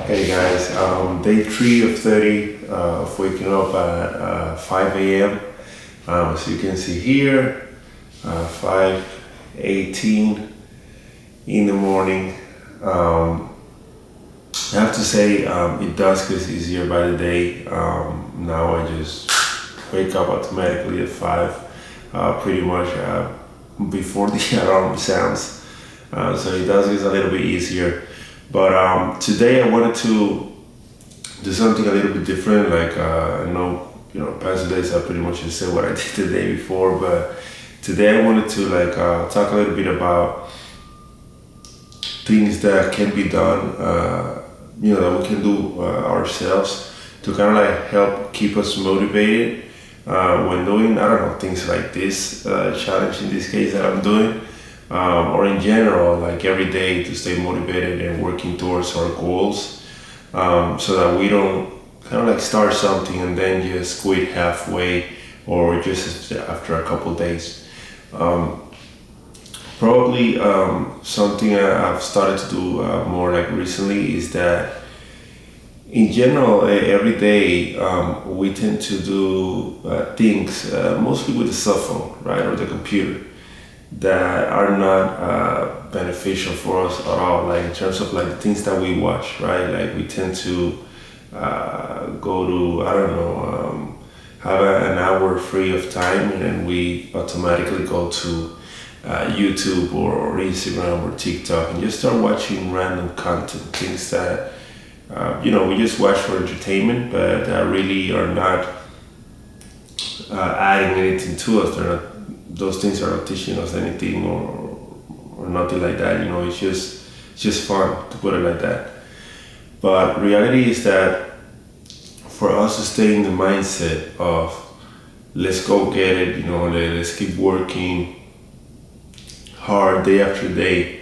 Hey guys, day 3 of 30 of waking up at 5 a.m. As you can see here, 5:18 in the morning. I have to say it does get easier by the day. Now I just wake up automatically at 5, pretty much before the alarm sounds. So it does get a little bit easier. But today I wanted to do something a little bit different. Like I know, past days I pretty much just said what I did the day before, but today I wanted to talk a little bit about things that can be done, that we can do ourselves to kind of help keep us motivated when doing, I don't know, things like this challenge in this case that I'm doing. Or in general, like every day to stay motivated and working towards our goals, so that we don't kind of start something and then just quit halfway or just after a couple days. Probably something I've started to do more recently is that in general, every day we tend to do things mostly with the cell phone, right, or the computer, that are not beneficial for us at all, like in terms of the things that we watch, right? Like we tend to go to, I don't know, have an hour free of time and then we automatically go to YouTube or Instagram or TikTok and just start watching random content, things that we just watch for entertainment, but that really are not adding anything to us. They're not, those things are not teaching us anything or nothing like that. It's just fun, to put it like that. But reality is that for us to stay in the mindset of let's go get it, let's keep working hard day after day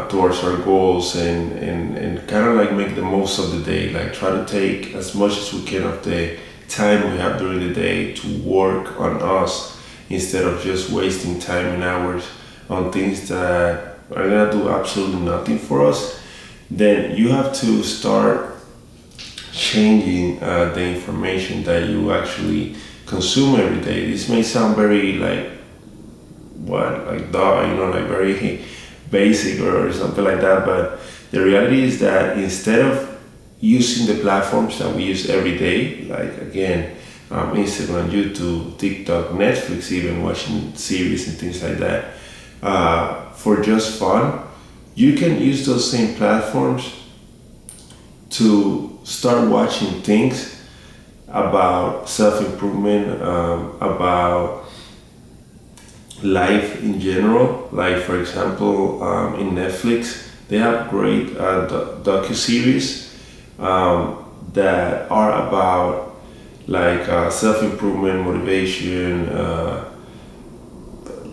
towards our goals and kind of make the most of the day, try to take as much as we can of the time we have during the day to work on us, instead of just wasting time and hours on things that are gonna do absolutely nothing for us. Then you have to start changing the information that you actually consume every day. This may sound very very basic or something like that, but the reality is that instead of using the platforms that we use every day, Instagram, YouTube, TikTok, Netflix, even watching series and things like that, for just fun, you can use those same platforms to start watching things about self-improvement, about life in general. Like for example, in Netflix, they have great docu-series that are about self-improvement, motivation,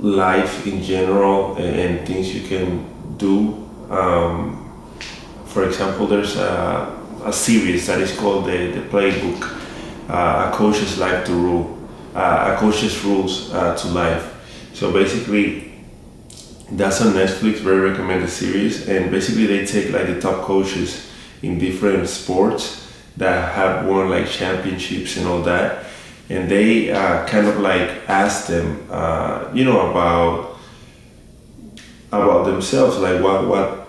life in general, and things you can do. For example, there's a series that is called the Playbook, A Coach's Life to Rule, A Coach's Rules to Life. So basically, that's on Netflix, very recommended series, and basically they take the top coaches in different sports that have won championships and all that, and they kind of ask them about themselves, what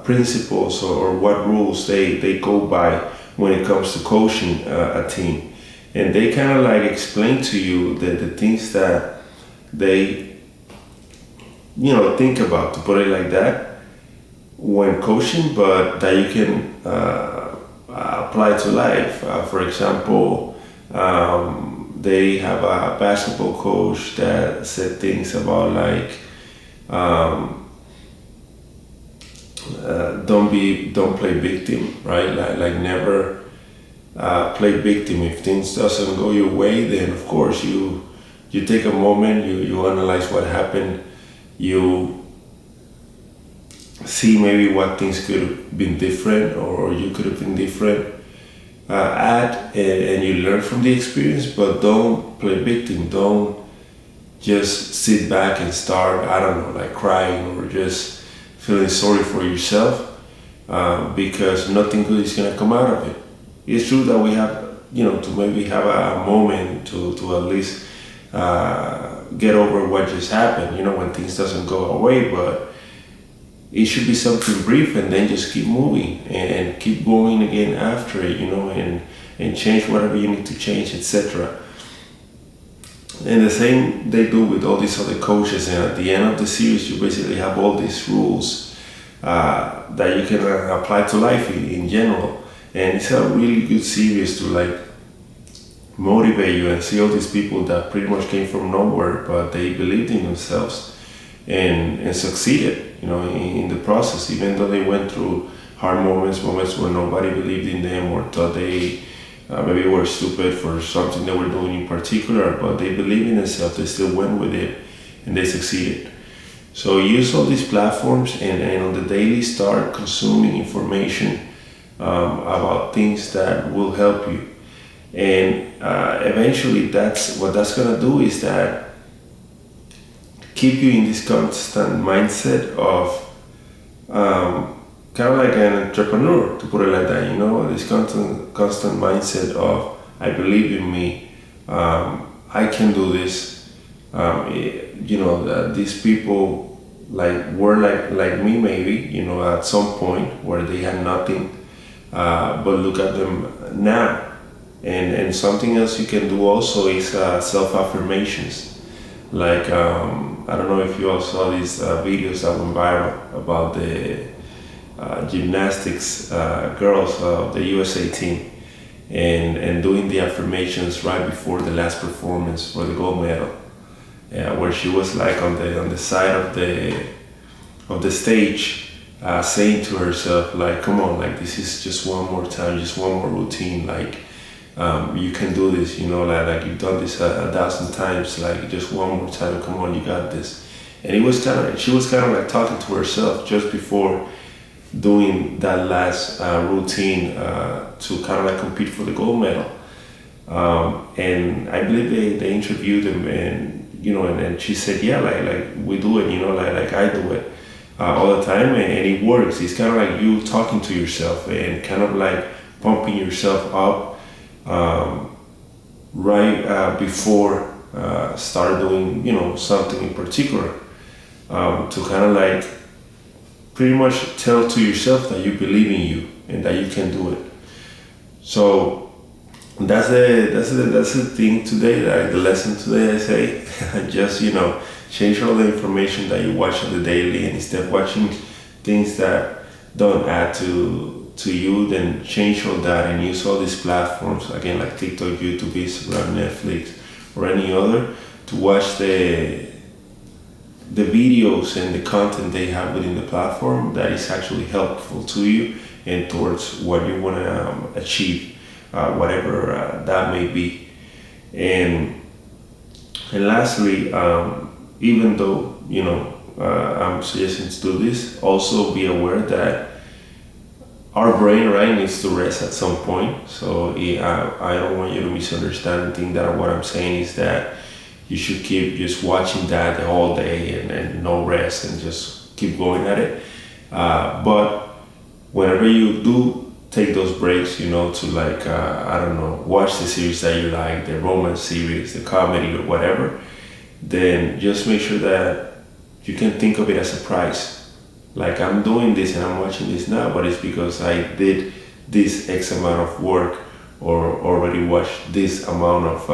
principles or what rules they go by when it comes to coaching a team, and they kind of explain to you the things that they think about, to put it like that, when coaching, but that you can apply to life. For example, they have a basketball coach that said things about don't play victim, right? Never play victim. If things doesn't go your way, then of course you take a moment, you analyze what happened, you see maybe what things could have been different or you could have been different and you learn from the experience, but don't play victim. Don't just sit back and start, I don't know, crying or just feeling sorry for yourself. because nothing good is gonna come out of it. It's true that we have, to maybe have a moment to at least get over what just happened, when things doesn't go away, but it should be something brief and then just keep moving and keep going again after it, and change whatever you need to change, etc. And the same they do with all these other coaches, and at the end of the series you basically have all these rules that you can apply to life in general. And it's a really good series to like motivate you and see all these people that pretty much came from nowhere, but they believed in themselves and succeeded, in the process, even though they went through hard moments where nobody believed in them or thought they maybe were stupid for something they were doing in particular, but they believed in themselves, they still went with it, and they succeeded. So use all these platforms and on the daily start consuming information about things that will help you. And eventually that's gonna do is that keep you in this constant mindset of kind of like an entrepreneur, to put it like that, this constant mindset of I believe in me, I can do this. That these people were like me maybe, at some point where they had nothing, but look at them now. And something else you can do also is self-affirmations. Like I don't know if you all saw these videos that went viral about the gymnastics girls of the USA team, and doing the affirmations right before the last performance for the gold medal, where she was like on the side of the stage, saying to herself like, come on, like this is just one more time, just one more routine, like you can do this, like you've done this 1,000 times, like just one more time, come on, you got this. And she was kind of like talking to herself just before doing that last routine to kind of like compete for the gold medal. And I believe they interviewed him, and she said, yeah, like we do it, like I do it all the time, and it works. It's kind of like you talking to yourself and kind of like pumping yourself up right before start doing something in particular, to kind of like pretty much tell to yourself that you believe in you and that you can do it. So that's the thing today, like the lesson today, I say. Just change all the information that you watch on the daily, and instead of watching things that don't add to you, then change all that and use all these platforms again, like TikTok, YouTube, Instagram, Netflix, or any other, to watch the videos and the content they have within the platform that is actually helpful to you and towards what you want to achieve, whatever that may be. And lastly, even though I'm suggesting to do this, also be aware that our brain, right, needs to rest at some point. So I don't want you to misunderstand and think that what I'm saying is that you should keep just watching that the whole day and no rest and just keep going at it. But whenever you do take those breaks, to like, I don't know, watch the series that you like, the romance series, the comedy or whatever, then just make sure that you can think of it as a prize. Like, I'm doing this and I'm watching this now, but it's because I did this X amount of work or already watched this amount of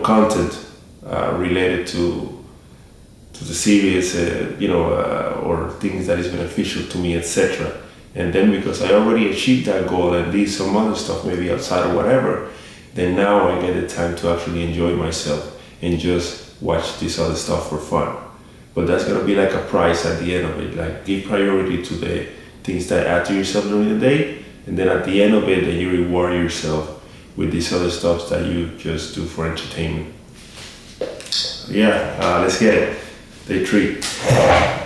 content related to the series, or things that is beneficial to me, etc. And then because I already achieved that goal and did some other stuff maybe outside or whatever, then now I get the time to actually enjoy myself and just watch this other stuff for fun. But that's gonna be like a prize at the end of it. Like, give priority to the things that add to yourself during the day, and then at the end of it, then you reward yourself with these other stuff that you just do for entertainment. Yeah, let's get it. Day 3.